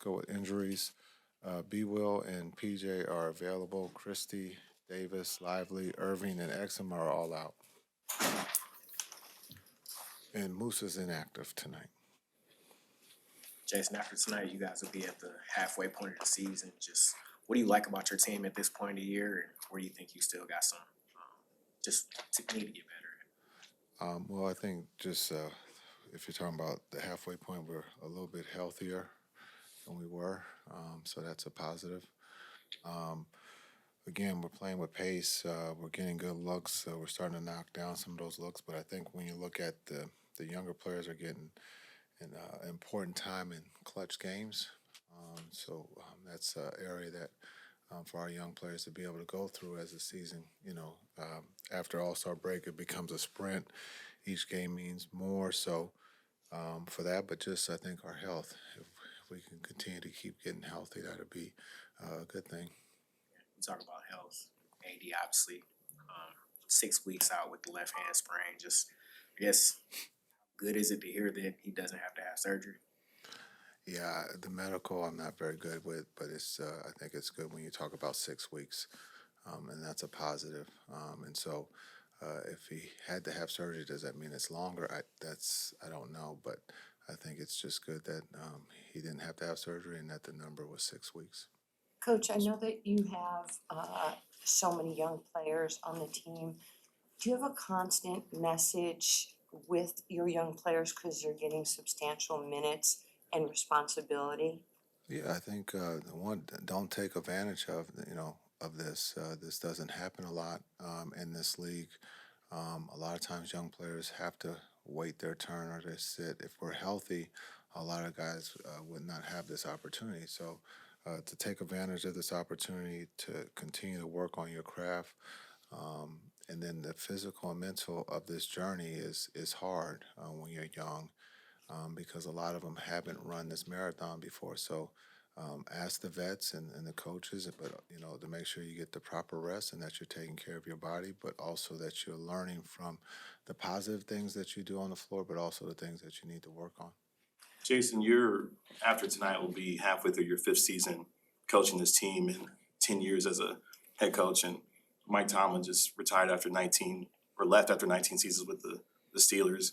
go with injuries. B. Will and PJ are available. Christie, Davis, Lively, Irving, and Exum are all out. And Moose is inactive tonight. Jason, after tonight, you guys will be at the halfway point of the season. Just what do you like about your team at this point of the year, and where do you think you still got some just need to get better? Well, I think just if you're talking about the halfway point, we're a little bit healthier than we were, so that's a positive. Um, Again, we're playing with pace. We're getting good looks. We're starting to knock down some of those looks. But I think when you look at the younger players are getting an important time in clutch games. That's an area that for our young players to be able to go through as the season, after All-Star break, it becomes a sprint. Each game means more. So for that, but just I think our health, if we can continue to keep getting healthy, that'll be a good thing. We talk about health. AD obviously 6 weeks out with the left hand sprain. Just I guess good is it to hear that he doesn't have to have surgery? Yeah, the medical I'm not very good with, but it's I think it's good when you talk about 6 weeks, and that's a positive. And so, if he had to have surgery, does that mean it's longer? I don't know, but I think it's just good that he didn't have to have surgery and that the number was 6 weeks. Coach, I know that you have so many young players on the team. Do you have a constant message with your young players because they're getting substantial minutes and responsibility? Yeah, I think don't take advantage of this. This doesn't happen a lot in this league. A lot of times, young players have to wait their turn or they sit. If we're healthy, a lot of guys would not have this opportunity. So, to take advantage of this opportunity to continue to work on your craft, and then the physical and mental of this journey is hard when you're young because a lot of them haven't run this marathon before. So ask the vets and the coaches, but to make sure you get the proper rest and that you're taking care of your body, but also that you're learning from the positive things that you do on the floor, but also the things that you need to work on. Jason, after tonight will be halfway through your fifth season coaching this team and 10 years as a head coach. And Mike Tomlin just retired after 19 or left after 19 seasons with the Steelers.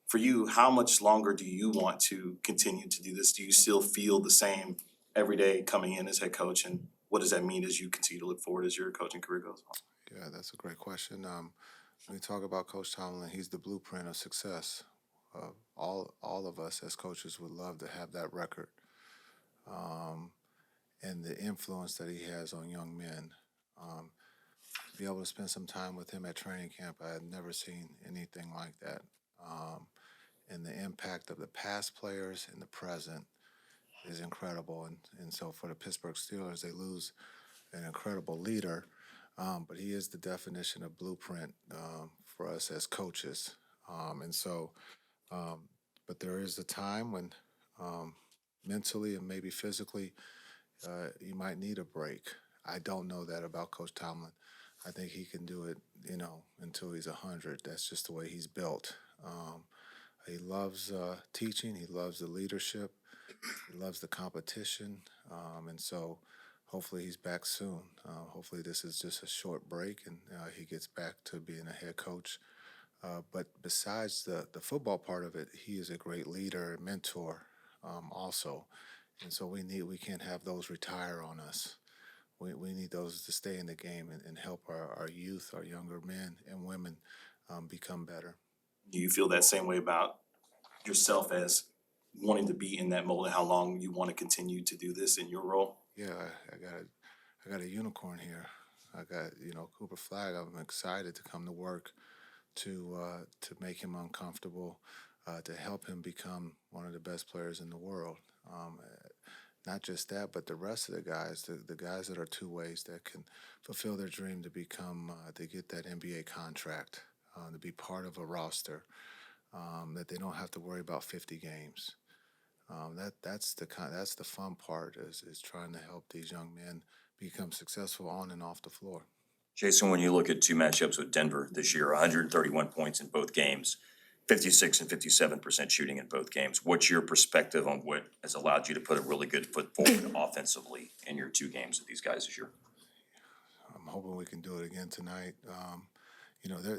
For you, how much longer do you want to continue to do this? Do you still feel the same every day coming in as head coach? And what does that mean as you continue to look forward as your coaching career goes on? Yeah, that's a great question. When we talk about Coach Tomlin, he's the blueprint of success. All of us as coaches would love to have that record, and the influence that he has on young men. Be able to spend some time with him at training camp, I had never seen anything like that. And the impact of the past players and the present is incredible. And so for the Pittsburgh Steelers, they lose an incredible leader, but he is the definition of blueprint for us as coaches. And so, but there is a time when mentally and maybe physically you might need a break. I don't know that about Coach Tomlin. I think he can do it, until he's 100. That's just the way he's built. He loves teaching. He loves the leadership. He loves the competition. And so hopefully he's back soon. Hopefully this is just a short break and he gets back to being a head coach. But besides the football part of it, he is a great leader and mentor also. And so we can't have those retire on us. We need those to stay in the game and help our youth, our younger men and women become better. Do you feel that same way about yourself as wanting to be in that mold and how long you want to continue to do this in your role? Yeah, I got a unicorn here. I got Cooper Flag. I'm excited to come to work to make him uncomfortable, to help him become one of the best players in the world. Not just that, but the rest of the guys, the guys that are two ways that can fulfill their dream to become, to get that NBA contract, to be part of a roster, that they don't have to worry about 50 games. That's the fun part is trying to help these young men become successful on and off the floor. Jason, when you look at two matchups with Denver this year, 131 points in both games, 56 and 57% shooting in both games. What's your perspective on what has allowed you to put a really good foot forward offensively in your 2 games with these guys this year? I'm hoping we can do it again tonight.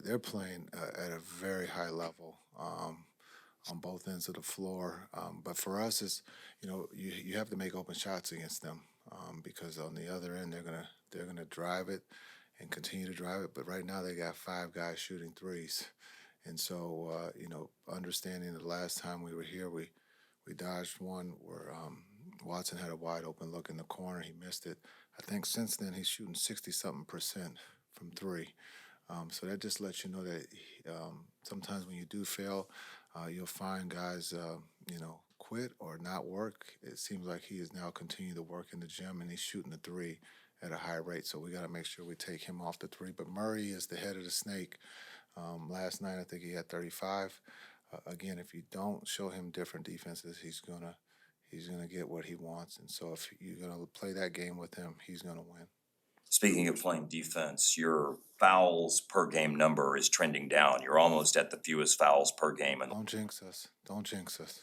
They're playing at a very high level on both ends of the floor. But for us, it's you have to make open shots against them because on the other end they're gonna drive it and continue to drive it. But right now they got 5 guys shooting threes, and so understanding the last time we were here, we dodged one where Watson had a wide open look in the corner. He missed it. I think since then he's shooting 60-something% from 3. So that just lets you know that sometimes when you do fail, you'll find guys, quit or not work. It seems like he is now continuing to work in the gym and he's shooting the 3 at a high rate. So we got to make sure we take him off the 3. But Murray is the head of the snake. Last night I think he had 35. Again, if you don't show him different defenses, he's gonna get what he wants. And so if you're gonna play that game with him, he's gonna win. Speaking of playing defense, your fouls per game number is trending down. You're almost at the fewest fouls per game. And Don't jinx us. Don't jinx us.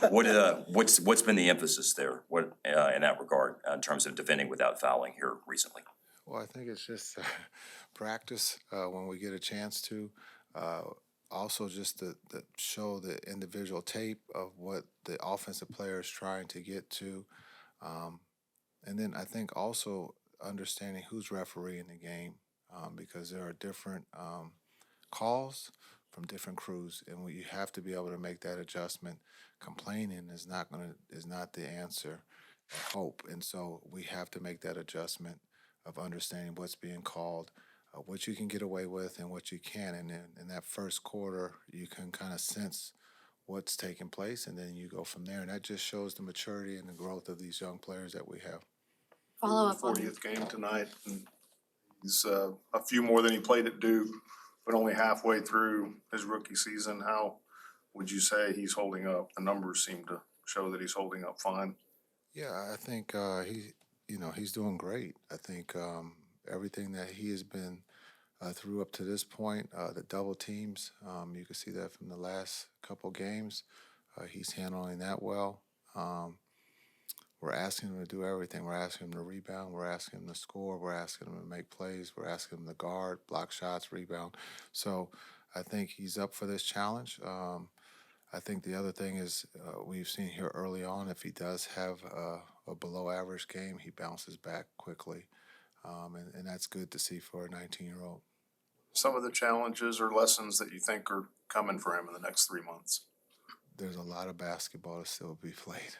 what's been the emphasis there? What in that regard in terms of defending without fouling here recently? Well, I think it's just practice when we get a chance to. Also, just to show the individual tape of what the offensive player is trying to get to. And then I think also understanding who's refereeing the game because there are different calls from different crews, and you have to be able to make that adjustment. Complaining is not the answer. Hope, and so we have to make that adjustment of understanding what's being called, what you can get away with, and what you can. And then in that first quarter, you can kind of sense what's taking place, and then you go from there. And that just shows the maturity and the growth of these young players that we have. Follow up on 40th game tonight, and he's a few more than he played at Duke, but only halfway through his rookie season. How would you say he's holding up? The numbers seem to show that he's holding up fine. Yeah, I think he's doing great. I think everything that he has been through up to this point, the double teams, you can see that from the last couple games. He's handling that well. We're asking him to do everything. We're asking him to rebound. We're asking him to score. We're asking him to make plays. We're asking him to guard, block shots, rebound. So I think he's up for this challenge. I think the other thing is we've seen here early on, if he does have a below average game, he bounces back quickly. And that's good to see for a 19-year-old. Some of the challenges or lessons that you think are coming for him in the next 3 months? There's a lot of basketball to still be played.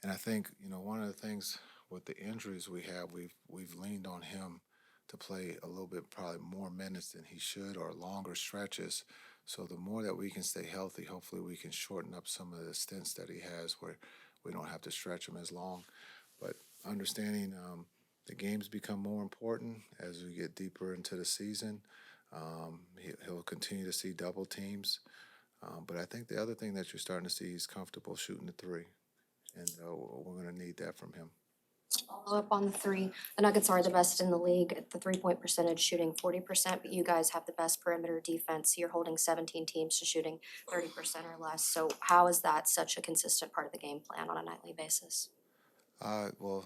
And I think, one of the things with the injuries we have, we've leaned on him to play a little bit, probably more minutes than he should or longer stretches. So the more that we can stay healthy, hopefully we can shorten up some of the stints that he has where we don't have to stretch him as long. But understanding the games become more important as we get deeper into the season. He'll continue to see double teams. But I think the other thing that you're starting to see is comfortable shooting the 3. And we're going to need that from him. Follow up on the 3. The Nuggets are the best in the league at the 3-point percentage, shooting 40%, but you guys have the best perimeter defense. You're holding 17 teams to shooting 30% or less. So how is that such a consistent part of the game plan on a nightly basis? Well,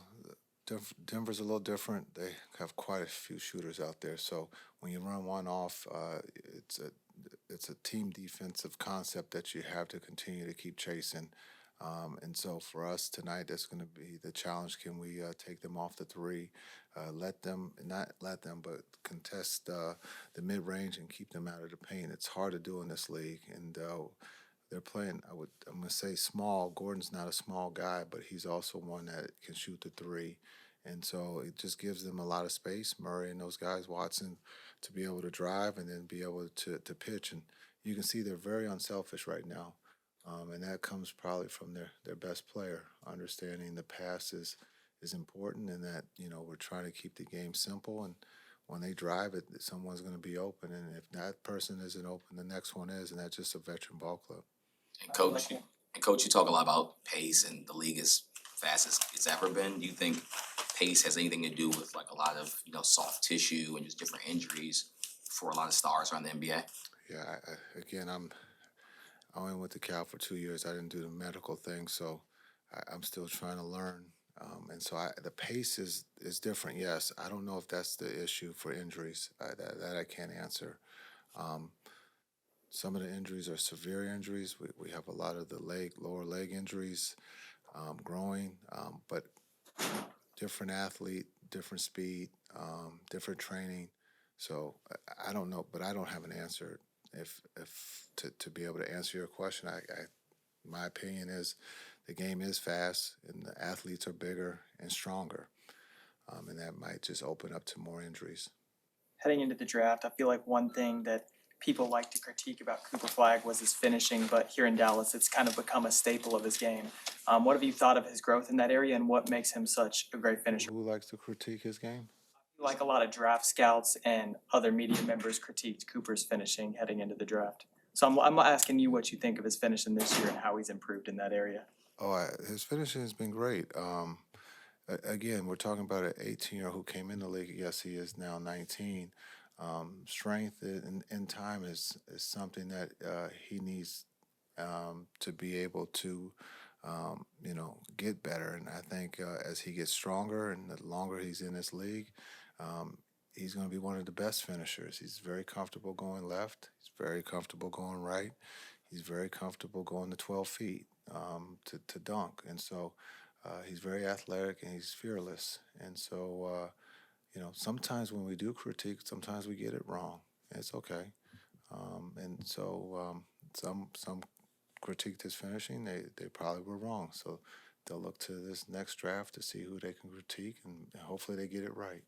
Denver's a little different. They have quite a few shooters out there. So when you run one off, it's a team defensive concept that you have to continue to keep chasing. And so for us tonight, that's going to be the challenge. Can we take them off the 3, not let them, but contest the mid-range and keep them out of the paint? It's hard to do in this league. And they're playing, I'm going to say small. Gordon's not a small guy, but he's also one that can shoot the 3. And so it just gives them a lot of space, Murray and those guys, Watson, to be able to drive and then be able to pitch. And you can see they're very unselfish right now. And that comes probably from their best player, understanding the pass is important and that, we're trying to keep the game simple. And when they drive it, someone's going to be open. And if that person isn't open, the next one is. And that's just a veteran ball club. And coach, you talk a lot about pace and the league is fast as it's ever been. Do you think pace has anything to do with like a lot of, soft tissue and just different injuries for a lot of stars around the NBA? Yeah, again, I only went to Cal for 2 years. I didn't do the medical thing, so I'm still trying to learn. And so the pace is different. Yes, I don't know if that's the issue for injuries. That I can't answer. Um, some of the injuries are severe injuries. We have a lot of the lower leg injuries growing, but different athlete, different speed, different training. So I don't know, but I don't have an answer. If to be able to answer your question, my opinion is the game is fast and the athletes are bigger and stronger, and that might just open up to more injuries. Heading into the draft, I feel like one thing that people like to critique about Cooper Flag was his finishing, but here in Dallas, it's kind of become a staple of his game. What have you thought of his growth in that area and what makes him such a great finisher? Who likes to critique his game? Like a lot of draft scouts and other media members critiqued Cooper's finishing heading into the draft. So I'm asking you what you think of his finishing this year and how he's improved in that area. Oh, his finishing has been great. Again, we're talking about an 18-year-old who came in the league. Yes, he is now 19. Strength in time is something that he needs to be able to, get better. And I think as he gets stronger and the longer he's in this league, he's going to be one of the best finishers. He's very comfortable going left. He's very comfortable going right. He's very comfortable going to 12 feet to dunk. And so he's very athletic and he's fearless. And so, sometimes when we do critique, sometimes we get it wrong. It's okay. And so some critiqued his finishing. They probably were wrong. So they'll look to this next draft to see who they can critique, and hopefully they get it right.